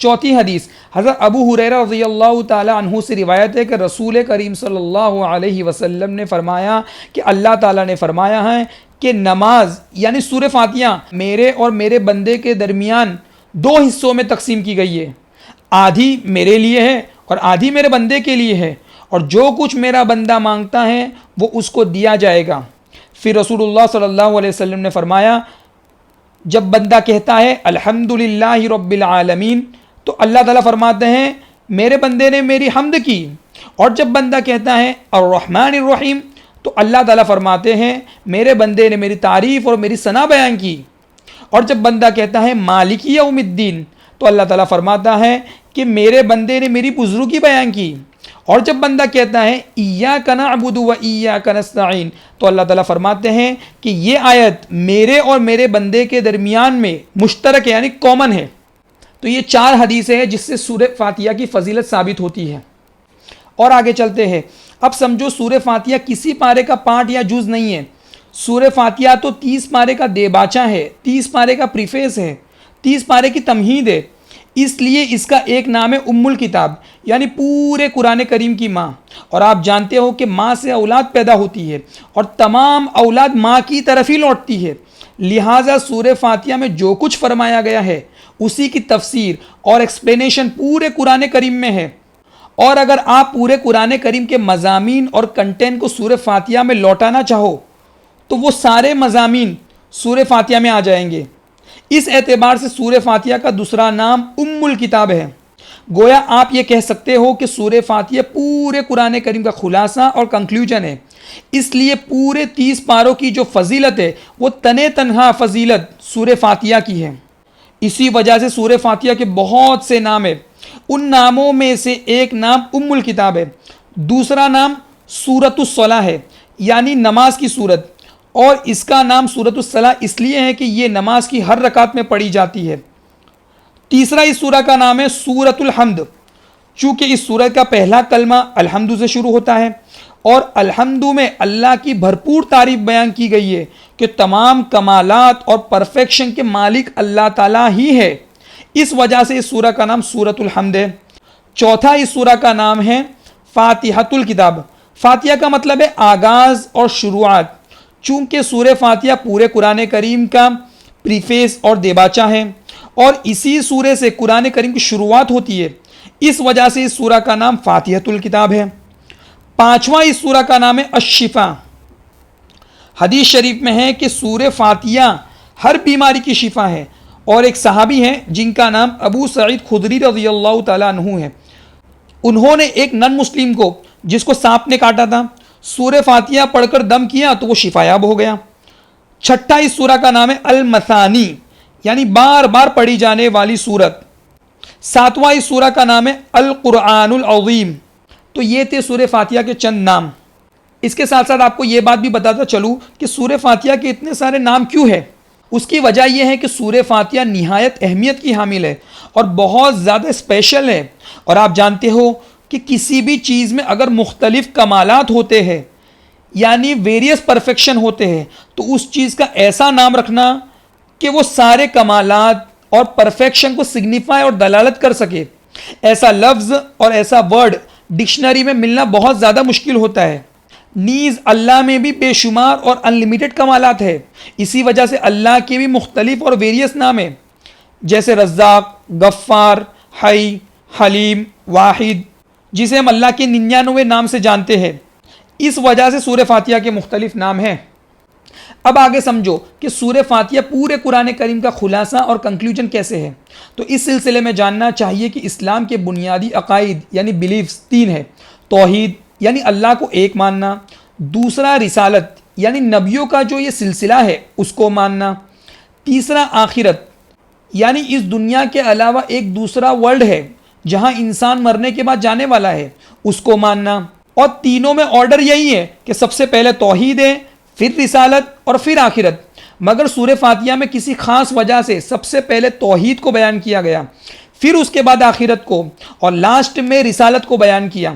چوتھی حدیث حضرت ابو ہریرہ رضی اللہ تعالی عنہ سے روایت ہے کہ رسول کریم صلی اللہ علیہ وسلم نے فرمایا کہ اللہ تعالیٰ نے فرمایا ہے کہ نماز یعنی سورہ فاتحہ میرے اور میرے بندے کے درمیان دو حصوں میں تقسیم کی گئی ہے، آدھی میرے لیے ہے اور آدھی میرے بندے کے لیے ہے، اور جو کچھ میرا بندہ مانگتا ہے وہ اس کو دیا جائے گا۔ پھر رسول اللہ صلی اللہ علیہ وسلم نے فرمایا جب بندہ کہتا ہے الحمدللہ رب العالمین تو اللہ تعالیٰ فرماتے ہیں میرے بندے نے میری حمد کی، اور جب بندہ کہتا ہے الرحمن الرحیم تو اللہ تعالیٰ فرماتے ہیں میرے بندے نے میری تعریف اور میری ثنا بیان کی، اور جب بندہ کہتا ہے مالک یوم الدین تو اللہ تعالیٰ فرماتا ہے کہ میرے بندے نے میری بزرگی بیان کی، اور جب بندہ کہتا ہے ایاک نعبد و ایاک نستعین تو اللہ تعالیٰ فرماتے ہیں کہ یہ آیت میرے اور میرے بندے کے درمیان میں مشترک ہے یعنی کامن ہے۔ تو یہ 4 حدیثیں ہیں جس سے سورہ فاتحہ کی فضیلت ثابت ہوتی ہے۔ اور آگے چلتے ہیں، اب سمجھو سورہ فاتحہ کسی پارے کا پارٹ یا جز نہیں ہے، سورہ فاتحہ تو 30 پارے کا دیباچہ ہے، 30 پارے کا پریفیس ہے، 30 پارے کی تمہید ہے، اس لیے اس کا ایک نام ہے ام الکتاب یعنی پورے قرآن کریم کی ماں، اور آپ جانتے ہو کہ ماں سے اولاد پیدا ہوتی ہے اور تمام اولاد ماں کی طرف ہی لوٹتی ہے، لہٰذا سورہ فاتحہ میں جو کچھ فرمایا گیا ہے اسی کی تفسیر اور ایکسپلینیشن پورے قرآن کریم میں ہے، اور اگر آپ پورے قرآن کریم کے مضامین اور کنٹینٹ کو سورہ فاتحہ میں لوٹانا چاہو تو وہ سارے مضامین سورہ فاتحہ میں آ جائیں گے۔ اس اعتبار سے سورہ فاتحہ کا دوسرا نام ام الکتاب ہے، گویا آپ یہ کہہ سکتے ہو کہ سورہ فاتحہ پورے قرآن کریم کا خلاصہ اور کنکلوژن ہے، اس لیے پورے 30 پاروں کی جو فضیلت ہے وہ تنہا فضیلت سورہ فاتحہ کی ہے۔ اسی وجہ سے سورہ فاتحہ کے بہت سے نام ہیں، ان ناموں میں سے ایک نام ام الکتاب ہے، دوسرا نام سورۃ الصلاۃ ہے یعنی نماز کی سورت، اور اس کا نام سورۃ الصلاۃ اس لیے ہے کہ یہ نماز کی ہر رکعت میں پڑھی جاتی ہے۔ تیسرا اس سورہ کا نام ہے سورۃ الحمد، چونکہ اس سورہ کا پہلا کلمہ الحمد سے شروع ہوتا ہے، اور الحمد میں اللہ کی بھرپور تعریف بیان کی گئی ہے کہ تمام کمالات اور پرفیکشن کے مالک اللہ تعالیٰ ہی ہے، اس وجہ سے اس سورہ کا نام سورۃ الحمد ہے۔ چوتھا اس سورہ کا نام ہے فاتحۃ الکتاب، فاتحہ کا مطلب ہے آغاز اور شروعات، چونکہ سورہ فاتحہ پورے قرآن کریم کا پریفیس اور دیباچہ ہے اور اسی سورے سے قرآن کریم کی شروعات ہوتی ہے، اس وجہ سے اس سورہ کا نام فاتحۃ الکتاب ہے۔ پانچواں اس سورہ کا نام ہے الشفا، حدیث شریف میں ہے کہ سورہ فاتحہ ہر بیماری کی شفا ہے، اور ایک صحابی ہیں جن کا نام ابو سعید خدری رضی اللہ تعالیٰ عنہ ہے، انہوں نے ایک نن مسلم کو جس کو سانپ نے کاٹا تھا سورہ فاتحہ پڑھ کر دم کیا تو وہ شفا یاب ہو گیا۔ چھٹا اس سورہ کا نام ہے المثانی یعنی بار بار پڑھی جانے والی سورت۔ ساتواں اس سورہ کا نام ہے القرآن العظیم۔ تو یہ تھے سورہ فاتحہ کے چند نام۔ اس کے ساتھ ساتھ آپ کو یہ بات بھی بتاتا چلوں کہ سورہ فاتحہ کے اتنے سارے نام کیوں ہے۔ اس کی وجہ یہ ہے کہ سورہ فاتحہ نہایت اہمیت کی حامل ہے اور بہت زیادہ اسپیشل ہے، اور آپ جانتے ہو کہ کسی بھی چیز میں اگر مختلف کمالات ہوتے ہیں یعنی ویریس پرفیکشن ہوتے ہیں تو اس چیز کا ایسا نام رکھنا کہ وہ سارے کمالات اور پرفیکشن کو سگنیفائی اور دلالت کر سکے، ایسا لفظ اور ایسا ورڈ ڈکشنری میں ملنا بہت زیادہ مشکل ہوتا ہے۔ نیز اللہ میں بھی بے شمار اور انلیمیٹڈ کمالات ہے، اسی وجہ سے اللہ کے بھی مختلف اور ویریس نام ہیں، جیسے رزاق، غفار، حی، حلیم، واحد، جسے ہم اللہ کے 99 نام سے جانتے ہیں۔ اس وجہ سے سورہ فاتحہ کے مختلف نام ہیں۔ اب آگے سمجھو کہ سورہ فاتحہ پورے قرآن کریم کا خلاصہ اور کنکلوژن کیسے ہے۔ تو اس سلسلے میں جاننا چاہیے کہ اسلام کے بنیادی عقائد یعنی بلیفز 3 ہیں، توحید یعنی اللہ کو ایک ماننا، دوسرا رسالت یعنی نبیوں کا جو یہ سلسلہ ہے اس کو ماننا، تیسرا آخرت یعنی اس دنیا کے علاوہ ایک دوسرا ورلڈ ہے جہاں انسان مرنے کے بعد جانے والا ہے اس کو ماننا، اور تینوں میں آرڈر یہی ہے کہ سب سے پہلے توحید ہے، پھر رسالت اور پھر آخرت، مگر سورہ فاتحہ میں کسی خاص وجہ سے سب سے پہلے توحید کو بیان کیا گیا، پھر اس کے بعد آخرت کو، اور لاسٹ میں رسالت کو بیان کیا۔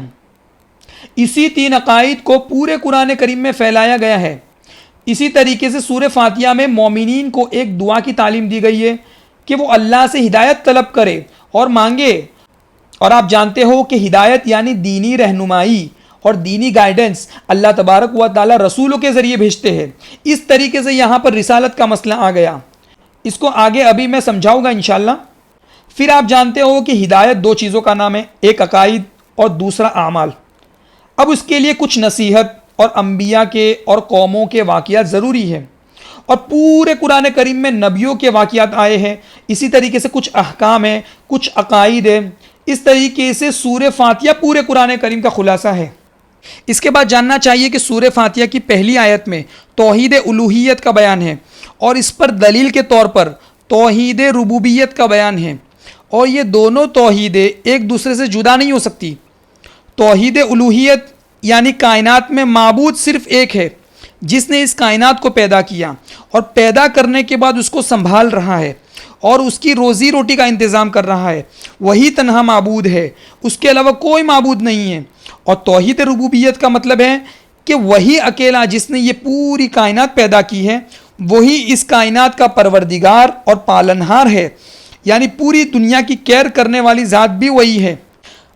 اسی 3 عقائد کو پورے قرآن کریم میں پھیلایا گیا ہے۔ اسی طریقے سے سورہ فاتحہ میں مومنین کو ایک دعا کی تعلیم دی گئی ہے کہ وہ اللہ سے ہدایت طلب کرے اور مانگے. اور آپ جانتے ہو کہ ہدایت یعنی دینی رہنمائی اور دینی گائیڈنس اللہ تبارک و تعالی رسولوں کے ذریعے بھیجتے ہیں. اس طریقے سے یہاں پر رسالت کا مسئلہ آ گیا. اس کو آگے ابھی میں سمجھاؤں گا انشاءاللہ. پھر آپ جانتے ہو کہ ہدایت دو چیزوں کا نام ہے, ایک عقائد اور دوسرا اعمال. اب اس کے لیے کچھ نصیحت اور انبیاء کے اور قوموں کے واقعات ضروری ہیں, اور پورے قرآن کریم میں نبیوں کے واقعات آئے ہیں. اسی طریقے سے کچھ احکام ہیں, کچھ عقائد ہیں. اس طریقے سے سورہ فاتحہ پورے قرآن کریم کا خلاصہ ہے. اس کے بعد جاننا چاہیے کہ سورہ فاتحہ کی پہلی آیت میں توحید الوہیت کا بیان ہے, اور اس پر دلیل کے طور پر توحید ربوبیت کا بیان ہے, اور یہ دونوں توحیدیں ایک دوسرے سے جدا نہیں ہو سکتی. توحید الوہیت یعنی کائنات میں معبود صرف ایک ہے جس نے اس کائنات کو پیدا کیا اور پیدا کرنے کے بعد اس کو سنبھال رہا ہے اور اس کی روزی روٹی کا انتظام کر رہا ہے. وہی تنہا معبود ہے, اس کے علاوہ کوئی معبود نہیں ہے. اور توحید ربوبیت کا مطلب ہے کہ وہی اکیلا جس نے یہ پوری کائنات پیدا کی ہے, وہی اس کائنات کا پروردگار اور پالنہار ہے. یعنی پوری دنیا کی کیئر کرنے والی ذات بھی وہی ہے.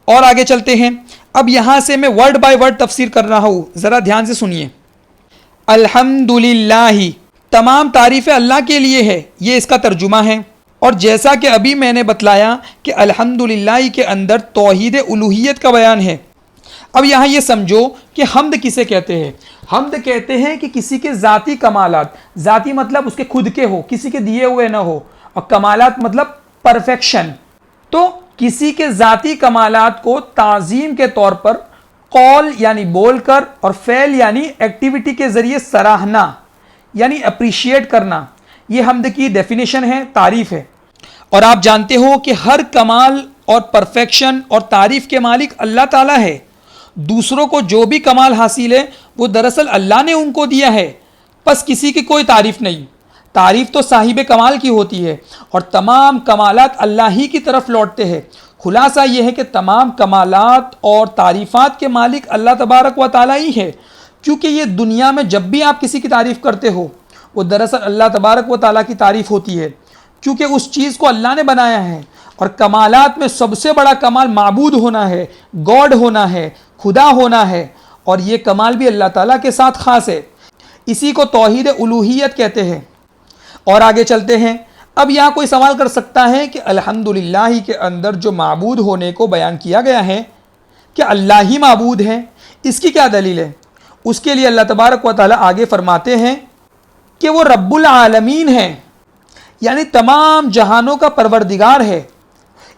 اور آگے چلتے ہیں. اب یہاں سے میں ورڈ بائی ورڈ تفسیر کر رہا ہوں, ذرا دھیان سے سنیے. الحمدللہ, تمام تعریفیں اللہ کے لیے ہے, یہ اس کا ترجمہ ہے. اور جیسا کہ ابھی میں نے بتلایا کہ الحمدللہ کے اندر توحید الوہیت کا بیان ہے. اب یہاں یہ سمجھو کہ حمد کسے کہتے ہیں. حمد کہتے ہیں کہ کسی کے ذاتی کمالات, ذاتی مطلب اس کے خود کے ہو, کسی کے دیے ہوئے نہ ہو, اور کمالات مطلب پرفیکشن. تو کسی کے ذاتی کمالات کو تعظیم کے طور پر قول یعنی بول کر اور فعل یعنی ایکٹیویٹی کے ذریعے سراہنا یعنی اپریشیٹ کرنا, یہ حمد کی ڈیفینیشن ہے, تعریف ہے. اور آپ جانتے ہو کہ ہر کمال اور پرفیکشن اور تعریف کے مالک اللہ تعالیٰ ہے. دوسروں کو جو بھی کمال حاصل ہے وہ دراصل اللہ نے ان کو دیا ہے, بس کسی کی کوئی تعریف نہیں. تعریف تو صاحب کمال کی ہوتی ہے, اور تمام کمالات اللہ ہی کی طرف لوٹتے ہیں. خلاصہ یہ ہے کہ تمام کمالات اور تعریفات کے مالک اللہ تبارک و تعالیٰ ہی ہے, کیونکہ یہ دنیا میں جب بھی آپ کسی کی تعریف کرتے ہو وہ دراصل اللہ تبارک و تعالیٰ کی تعریف ہوتی ہے, کیونکہ اس چیز کو اللہ نے بنایا ہے. اور کمالات میں سب سے بڑا کمال معبود ہونا ہے, گاڈ ہونا ہے, خدا ہونا ہے, اور یہ کمال بھی اللہ تعالیٰ کے ساتھ خاص ہے. اسی کو توحید الوہیت کہتے ہیں. اور آگے چلتے ہیں. اب یہاں کوئی سوال کر سکتا ہے کہ الحمدللہ کے اندر جو معبود ہونے کو بیان کیا گیا ہے کہ اللہ ہی معبود ہے, اس کی کیا دلیل ہے؟ اس کے لیے اللہ تبارک و تعالیٰ آگے فرماتے ہیں کہ وہ رب العالمین ہے, یعنی تمام جہانوں کا پروردگار ہے.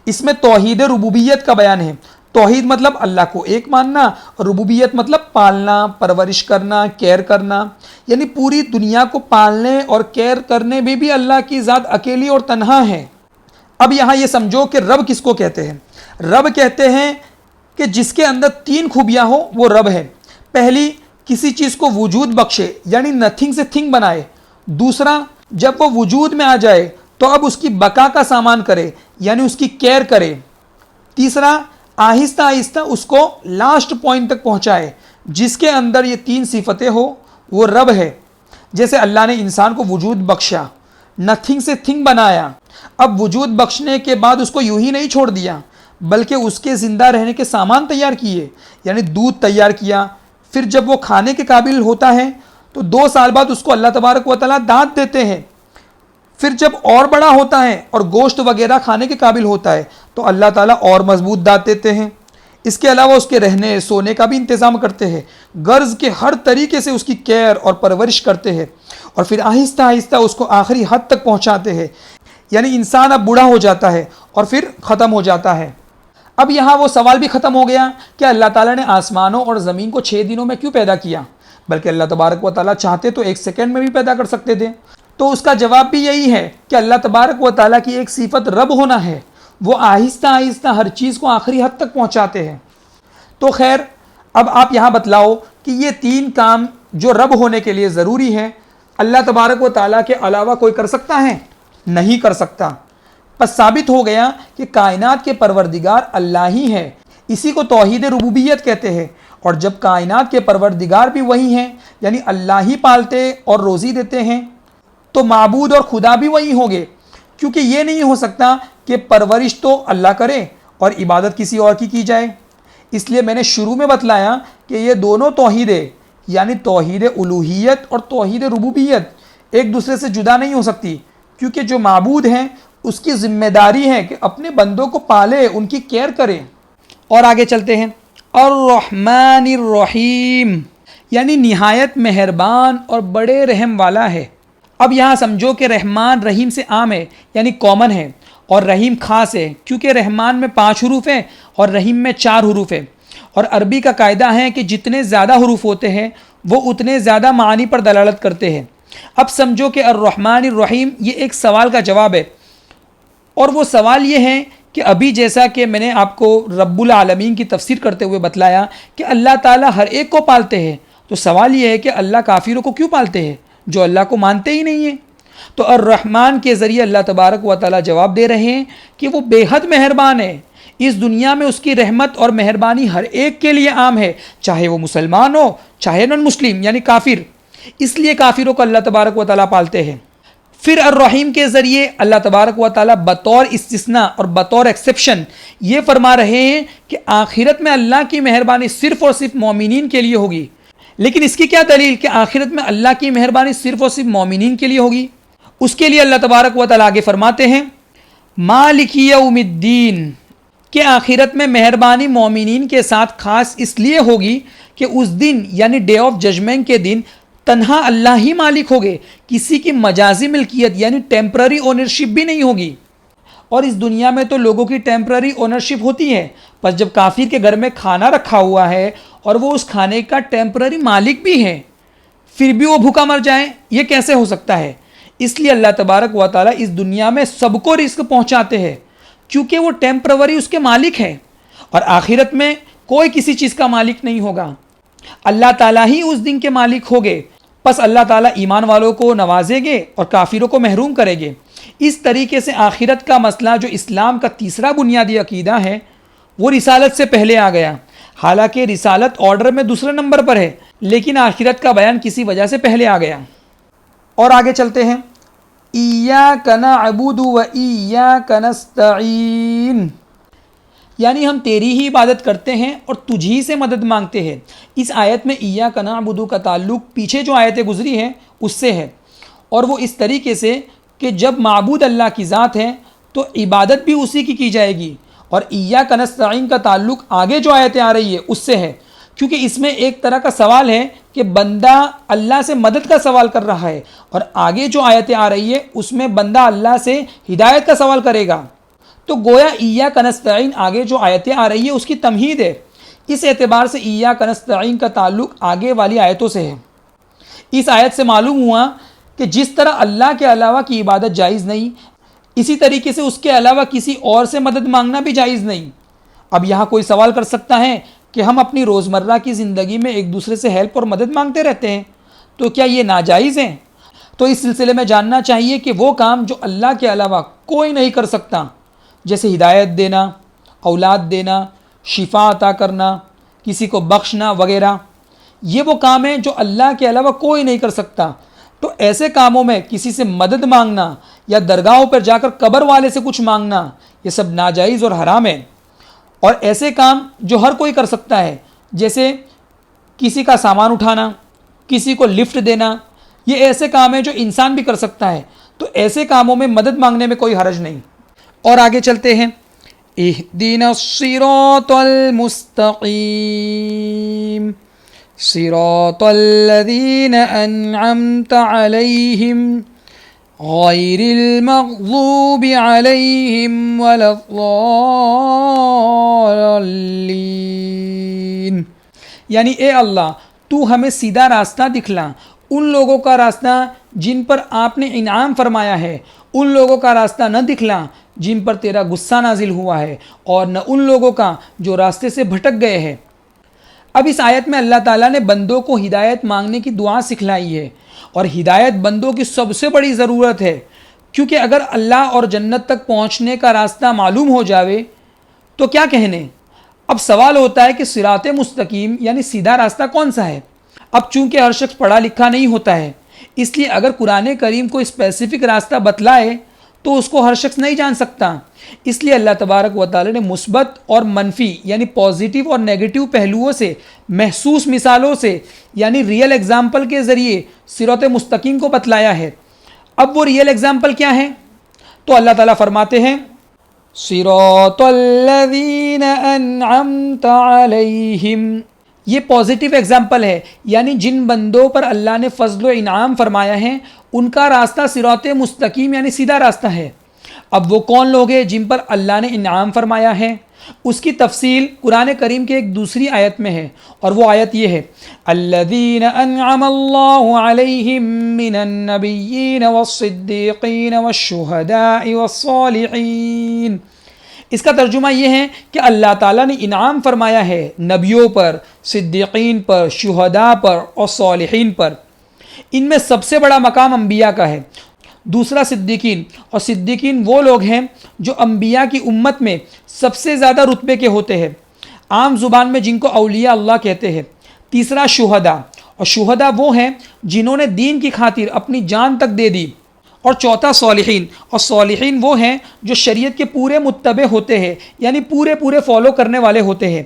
اس میں توحید ربوبیت کا بیان ہے. توحید مطلب اللہ کو ایک ماننا, اور ربوبیت مطلب پالنا, پرورش کرنا, کیئر کرنا, یعنی پوری دنیا کو پالنے اور کیئر کرنے میں بھی اللہ کی ذات اکیلی اور تنہا ہے. اب یہاں یہ سمجھو کہ رب کس کو کہتے ہیں. رب کہتے ہیں کہ جس کے اندر تین خوبیاں ہو وہ رب ہے. پہلی, کسی چیز کو وجود بخشے یعنی نتھنگ سے تھنگ بنائے. دوسرا, جب وہ وجود میں آ جائے تو اب اس کی بقا کا سامان کرے یعنی اس کی کیئر کرے. تیسرا, آہستہ آہستہ اس کو لاسٹ پوائنٹ تک پہنچائے. جس کے اندر یہ تین صفتیں ہو وہ رب ہے. جیسے اللہ نے انسان کو وجود بخشا, نتھنگ سے تھنگ بنایا. اب وجود بخشنے کے بعد اس کو یوں ہی نہیں چھوڑ دیا, بلکہ اس کے زندہ رہنے کے سامان تیار کیے, یعنی دودھ تیار کیا. پھر جب وہ کھانے کے قابل ہوتا ہے تو 2 سال بعد اس کو اللہ تبارک و تعالیٰ دانت دیتے ہیں. پھر جب اور بڑا ہوتا ہے اور گوشت وغیرہ کھانے کے قابل ہوتا ہے تو اللہ تعالیٰ اور مضبوط دانت دیتے ہیں. اس کے علاوہ اس کے رہنے سونے کا بھی انتظام کرتے ہیں, غرض کے ہر طریقے سے اس کی کیئر اور پرورش کرتے ہیں, اور پھر آہستہ آہستہ اس کو آخری حد تک پہنچاتے ہیں. یعنی انسان اب بوڑھا ہو جاتا ہے اور پھر ختم ہو جاتا ہے. اب یہاں وہ سوال بھی ختم ہو گیا کہ اللہ تعالیٰ نے آسمانوں اور زمین کو 6 دنوں میں کیوں پیدا کیا, بلکہ اللہ تبارک و تعالیٰ چاہتے تو 1 سیکنڈ میں بھی پیدا کر سکتے تھے. تو اس کا جواب بھی یہی ہے کہ اللہ تبارک و تعالیٰ کی ایک صفت رب ہونا ہے, وہ آہستہ آہستہ ہر چیز کو آخری حد تک پہنچاتے ہیں. تو خیر, اب آپ یہاں بتلاؤ کہ یہ 3 کام جو رب ہونے کے لیے ضروری ہے اللہ تبارک و تعالیٰ کے علاوہ کوئی کر سکتا ہے؟ نہیں کر سکتا. پس ثابت ہو گیا کہ کائنات کے پروردگار اللہ ہی ہے. اسی کو توحید ربوبیت کہتے ہیں. اور جب کائنات کے پروردگار بھی وہی ہیں, یعنی اللہ ہی پالتے اور روزی دیتے ہیں, تو معبود اور خدا بھی وہی ہوں گے. کیونکہ یہ نہیں ہو سکتا کہ پرورش تو اللہ کرے اور عبادت کسی اور کی جائے. اس لیے میں نے شروع میں بتلایا کہ یہ دونوں توحید ہے، یعنی توحید الوہیت اور توحید ربوبیت ایک دوسرے سے جدا نہیں ہو سکتی، کیونکہ جو معبود ہیں اس کی ذمہ داری ہے کہ اپنے بندوں کو پالے، ان کی کیئر کرے. اور آگے چلتے ہیں. الرحمن الرحیم، یعنی نہایت مہربان اور بڑے رحم والا ہے. اب یہاں سمجھو کہ رحمان رحیم سے عام ہے، یعنی کامن ہے، اور رحیم خاص ہے، کیونکہ رحمان میں 5 حروف ہیں اور رحیم میں 4 حروف ہیں. اور عربی کا قاعدہ ہے کہ جتنے زیادہ حروف ہوتے ہیں وہ اتنے زیادہ معانی پر دلالت کرتے ہیں. اب سمجھو کہ الرحمن الرحیم یہ ایک سوال کا جواب ہے، اور وہ سوال یہ ہے کہ ابھی جیسا کہ میں نے آپ کو رب العالمین کی تفسیر کرتے ہوئے بتلایا کہ اللہ تعالیٰ ہر ایک کو پالتے ہیں، تو سوال یہ ہے کہ اللہ کافروں کو کیوں پالتے ہیں جو اللہ کو مانتے ہی نہیں ہیں. تو الرحمن کے ذریعے اللہ تبارک و تعالیٰ جواب دے رہے ہیں کہ وہ بے حد مہربان ہے. اس دنیا میں اس کی رحمت اور مہربانی ہر ایک کے لیے عام ہے، چاہے وہ مسلمان ہو چاہے نان مسلم یعنی کافر. اس لیے کافروں کو اللہ تبارک و تعالیٰ پالتے ہیں. پھر الرحیم کے ذریعے اللہ تبارک و تعالیٰ بطور استثناء اور بطور ایکسیپشن یہ فرما رہے ہیں کہ آخرت میں اللہ کی مہربانی صرف اور صرف مومنین کے لیے ہوگی. لیکن اس کی کیا دلیل کہ آخرت میں اللہ کی مہربانی صرف اور صرف مومنین کے لیے ہوگی؟ اس کے لیے اللہ تبارک و تعالیٰ آگے فرماتے ہیں مالک یوم الدین، کہ آخرت میں مہربانی مومنین کے ساتھ خاص اس لیے ہوگی کہ اس دن یعنی ڈے آف ججمنٹ کے دن تنہا اللہ ہی مالک ہوگے، کسی کی مجازی ملکیت یعنی ٹیمپرری اونرشپ بھی نہیں ہوگی. اور اس دنیا میں تو لوگوں کی ٹیمپرری اونرشپ ہوتی ہے، پر جب کافر کے گھر میں کھانا رکھا ہوا ہے اور وہ اس کھانے کا ٹیمپرری مالک بھی ہے، پھر بھی وہ بھوکا مر جائے، یہ کیسے ہو سکتا ہے؟ اس لیے اللہ تبارک و تعالیٰ اس دنیا میں سب کو رزق پہنچاتے ہیں، کیونکہ وہ ٹیمپرری اس کے مالک ہے. اور آخرت میں کوئی کسی چیز کا مالک نہیں ہوگا، اللہ تعالیٰ ہی اس دن کے مالک ہوگے. پس اللہ تعالیٰ ایمان والوں کو نوازیں گے اور کافروں کو محروم کریں گے. اس طریقے سے آخرت کا مسئلہ جو اسلام کا تیسرا بنیادی عقیدہ ہے وہ رسالت سے پہلے آ گیا. حالانکہ رسالت آرڈر میں دوسرے نمبر پر ہے، لیکن آخرت کا بیان کسی وجہ سے پہلے آ گیا. اور آگے چلتے ہیں. ایاک نعبد و ایاک نستعین، یعنی ہم تیری ہی عبادت کرتے ہیں اور تجھی سے مدد مانگتے ہیں. اس آیت میں ایاک نعبد کا تعلق پیچھے جو آیتیں گزری ہیں اس سے ہے، اور وہ اس طریقے سے کہ جب معبود اللہ کی ذات ہے تو عبادت بھی اسی کی جائے گی. اور ایاک نستعین کا تعلق آگے جو آیتیں آ رہی ہے اس سے ہے، کیونکہ اس میں ایک طرح کا سوال ہے کہ بندہ اللہ سے مدد کا سوال کر رہا ہے، اور آگے جو آیتیں آ رہی ہے اس میں بندہ اللہ سے ہدایت کا سوال کرے گا. تو گویا ایاک نستعین آگے جو آیتیں آ رہی ہے اس کی تمہید ہے. اس اعتبار سے ایاک نستعین کا تعلق آگے والی آیتوں سے ہے. اس آیت سے معلوم ہوا کہ جس طرح اللہ کے علاوہ کی عبادت جائز نہیں، اسی طریقے سے اس کے علاوہ کسی اور سے مدد مانگنا بھی جائز نہیں. اب یہاں کوئی سوال کر سکتا ہے کہ ہم اپنی روزمرہ کی زندگی میں ایک دوسرے سے ہیلپ اور مدد مانگتے رہتے ہیں، تو کیا یہ ناجائز ہیں؟ تو اس سلسلے میں جاننا چاہیے کہ وہ کام جو اللہ کے علاوہ کوئی نہیں کر سکتا، جیسے ہدایت دینا، اولاد دینا، شفا عطا کرنا، کسی کو بخشنا وغیرہ، یہ وہ کام ہیں جو اللہ کے علاوہ کوئی نہیں کر سکتا. تو ایسے کاموں میں کسی سے مدد مانگنا یا درگاہوں پر جا کر قبر والے سے کچھ مانگنا، یہ سب ناجائز اور حرام ہے. اور ایسے کام جو ہر کوئی کر سکتا ہے، جیسے کسی کا سامان اٹھانا، کسی کو لفٹ دینا، یہ ایسے کام ہیں جو انسان بھی کر سکتا ہے. تو ایسے کاموں میں مدد مانگنے میں کوئی حرج نہیں. اور آگے چلتے ہیں. اہدنا الصراط المستقیم صراط الذین انعمت علیہم غیر المغضوب علیہم ولا الضالین، یعنی اے اللہ تو ہمیں سیدھا راستہ دکھلا، ان لوگوں کا راستہ جن پر آپ نے انعام فرمایا ہے، ان لوگوں کا راستہ نہ دکھلا جن پر تیرا غصہ نازل ہوا ہے، اور نہ ان لوگوں کا جو راستے سے بھٹک گئے ہیں. اب اس آیت میں اللہ تعالیٰ نے بندوں کو ہدایت مانگنے کی دعا سکھلائی ہے، اور ہدایت بندوں کی سب سے بڑی ضرورت ہے، کیونکہ اگر اللہ اور جنت تک پہنچنے کا راستہ معلوم ہو جاوے تو کیا کہنے. اب سوال ہوتا ہے کہ صراط مستقیم یعنی سیدھا راستہ کون سا ہے؟ اب چونکہ ہر شخص پڑھا لکھا نہیں ہوتا ہے، اس لیے اگر قرآن کریم کو اسپیسیفک راستہ بتلائے تو اس کو ہر شخص نہیں جان سکتا. اس لیے اللہ تبارک و تعالی نے مثبت اور منفی یعنی پازیٹیو اور نیگیٹو پہلوؤں سے، محسوس مثالوں سے یعنی ریئل ایگزامپل کے ذریعے صراط مستقیم کو بتلایا ہے. اب وہ ریئل ایگزامپل کیا ہے؟ تو اللہ تعالیٰ فرماتے ہیں صراط الذین انعمت علیہم. یہ پازیٹیو ایگزامپل ہے، یعنی جن بندوں پر اللہ نے فضل و انعام فرمایا ہے ان کا راستہ صراط مستقیم یعنی سیدھا راستہ ہے. اب وہ کون لوگ ہیں جن پر اللہ نے انعام فرمایا ہے؟ اس کی تفصیل قرآن کریم کے ایک دوسری آیت میں ہے، اور وہ آیت یہ ہے الذین انعم اللہ علیہم من النبیین والصدیقین والشہداء والصالحین. اس کا ترجمہ یہ ہے کہ اللہ تعالیٰ نے انعام فرمایا ہے نبیوں پر، صدیقین پر، شہداء پر اور صالحین پر. ان میں سب سے بڑا مقام انبیاء کا ہے، دوسرا صدیقین. اور صدیقین وہ لوگ ہیں جو انبیاء کی امت میں سب سے زیادہ رتبے کے ہوتے ہیں، عام زبان میں جن کو اولیاء اللہ کہتے ہیں. تیسرا شہداء، اور شہداء وہ ہیں جنہوں نے دین کی خاطر اپنی جان تک دے دی. اور چوتھا صالحین، اور صالحین وہ ہیں جو شریعت کے پورے متبع ہوتے ہیں یعنی پورے فالو کرنے والے ہوتے ہیں.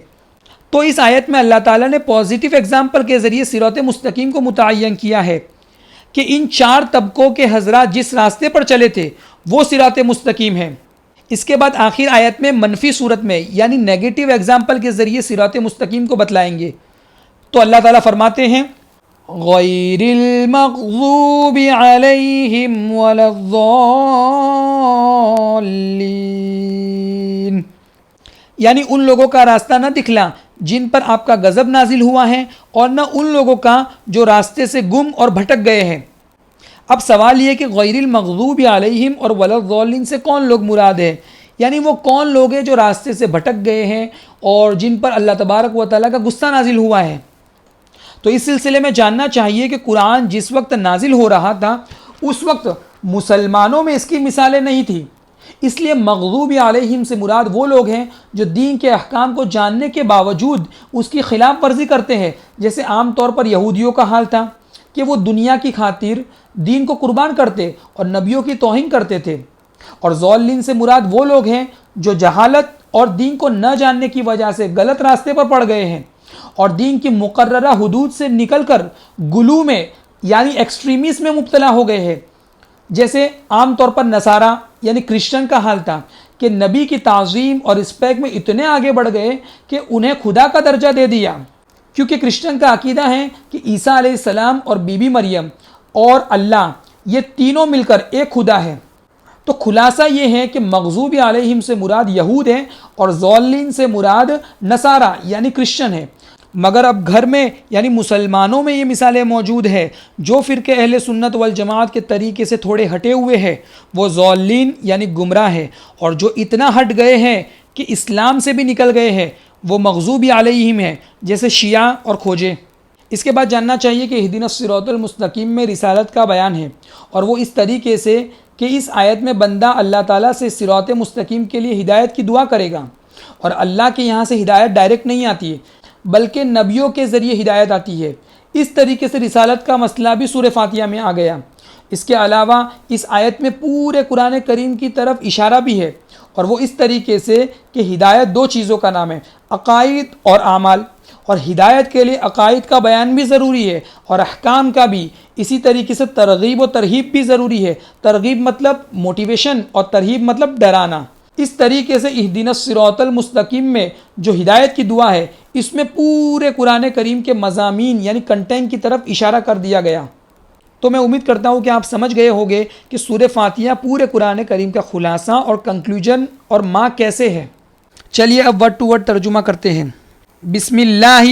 تو اس آیت میں اللہ تعالیٰ نے پازیٹیو ایگزامپل کے ذریعے صراط مستقیم کو متعین کیا ہے کہ ان چار طبقوں کے حضرات جس راستے پر چلے تھے وہ صراط مستقیم ہے. اس کے بعد آخر آیت میں منفی صورت میں یعنی نیگیٹو ایگزامپل کے ذریعے صراط مستقیم کو بتلائیں گے. تو اللہ تعالیٰ فرماتے ہیں غیر المغضوب علیہم ولا الضالین، یعنی ان لوگوں کا راستہ نہ دکھلا جن پر آپ کا غضب نازل ہوا ہے، اور نہ ان لوگوں کا جو راستے سے گم اور بھٹک گئے ہیں. اب سوال یہ کہ غیر المغضوب علیہم اور ولا الضالین سے کون لوگ مراد ہیں؟ یعنی وہ کون لوگ ہیں جو راستے سے بھٹک گئے ہیں اور جن پر اللہ تبارک و تعالیٰ کا غصہ نازل ہوا ہے. تو اس سلسلے میں جاننا چاہیے کہ قرآن جس وقت نازل ہو رہا تھا اس وقت مسلمانوں میں اس کی مثالیں نہیں تھیں. اس لیے مغضوب علیہم سے مراد وہ لوگ ہیں جو دین کے احکام کو جاننے کے باوجود اس کی خلاف ورزی کرتے ہیں، جیسے عام طور پر یہودیوں کا حال تھا کہ وہ دنیا کی خاطر دین کو قربان کرتے اور نبیوں کی توہین کرتے تھے. اور ضالین سے مراد وہ لوگ ہیں جو جہالت اور دین کو نہ جاننے کی وجہ سے غلط راستے پر پڑ گئے ہیں اور دین کی مقررہ حدود سے نکل کر غلو میں یعنی ایکسٹریمیز میں مبتلا ہو گئے ہیں. جیسے عام طور پر نصارہ یعنی کرسچن کا حال تھا کہ نبی کی تعظیم اور رسپیکٹ میں اتنے آگے بڑھ گئے کہ انہیں خدا کا درجہ دے دیا، کیونکہ کرسچن کا عقیدہ ہے کہ عیسیٰ علیہ السلام اور بی بی مریم اور اللہ یہ تینوں مل کر ایک خدا ہے. تو خلاصہ یہ ہے کہ مغضوب علیہم سے مراد یہود ہیں اور ضالین سے مراد نصارہ یعنی کرسچن ہے. مگر اب گھر میں یعنی مسلمانوں میں یہ مثالیں موجود ہے جو فرقہ اہل سنت والجماعت کے طریقے سے تھوڑے ہٹے ہوئے ہیں وہ ضالین یعنی گمراہ ہے، اور جو اتنا ہٹ گئے ہیں کہ اسلام سے بھی نکل گئے ہیں وہ مغضوب علیہم ہیں، جیسے شیعہ اور کھوجے. اس کے بعد جاننا چاہیے کہ اہدنا الصراط المستقیم میں رسالت کا بیان ہے، اور وہ اس طریقے سے کہ اس آیت میں بندہ اللہ تعالیٰ سے صراط مستقیم کے لیے ہدایت کی دعا کرے گا، اور اللہ کے یہاں سے ہدایت ڈائریکٹ نہیں آتی ہے بلکہ نبیوں کے ذریعے ہدایت آتی ہے. اس طریقے سے رسالت کا مسئلہ بھی سورہ فاتحہ میں آ گیا. اس کے علاوہ اس آیت میں پورے قرآن کریم کی طرف اشارہ بھی ہے، اور وہ اس طریقے سے کہ ہدایت دو چیزوں کا نام ہے، عقائد اور اعمال. اور ہدایت کے لیے عقائد کا بیان بھی ضروری ہے اور احکام کا بھی. اسی طریقے سے ترغیب و ترہیب بھی ضروری ہے. ترغیب مطلب موٹیویشن اور ترہیب مطلب ڈرانا. اس طریقے سے اہدنا الصراط المستقیم میں جو ہدایت کی دعا ہے اس میں پورے قرآن کریم کے مضامین یعنی کنٹینٹ کی طرف اشارہ کر دیا گیا. تو میں امید کرتا ہوں کہ آپ سمجھ گئے ہوں گے کہ سورہ فاتحہ پورے قرآن کریم کا خلاصہ اور کنکلوژن اور ماں کیسے ہے. چلیے اب ورڈ ٹو ورڈ ترجمہ کرتے ہیں. بسم اللہ،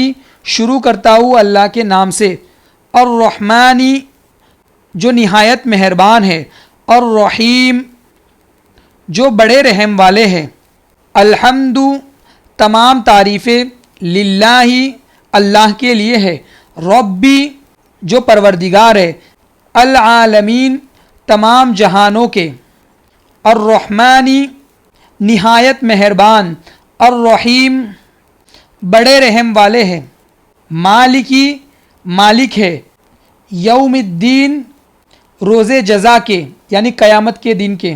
شروع کرتا ہوں اللہ کے نام سے. الرحمانی، جو نہایت مہربان ہے. الرحیم، جو بڑے رحم والے ہیں. الحمد، تمام تعریفیں للہ، اللہ کے لیے ہے. ربی، جو پروردگار ہے. العالمین، تمام جہانوں کے. الرحمانی، نہایت مہربان. الرحیم، بڑے رحم والے ہیں. مالکی، مالک ہے. یوم الدین، روز جزا کے یعنی قیامت کے دن کے.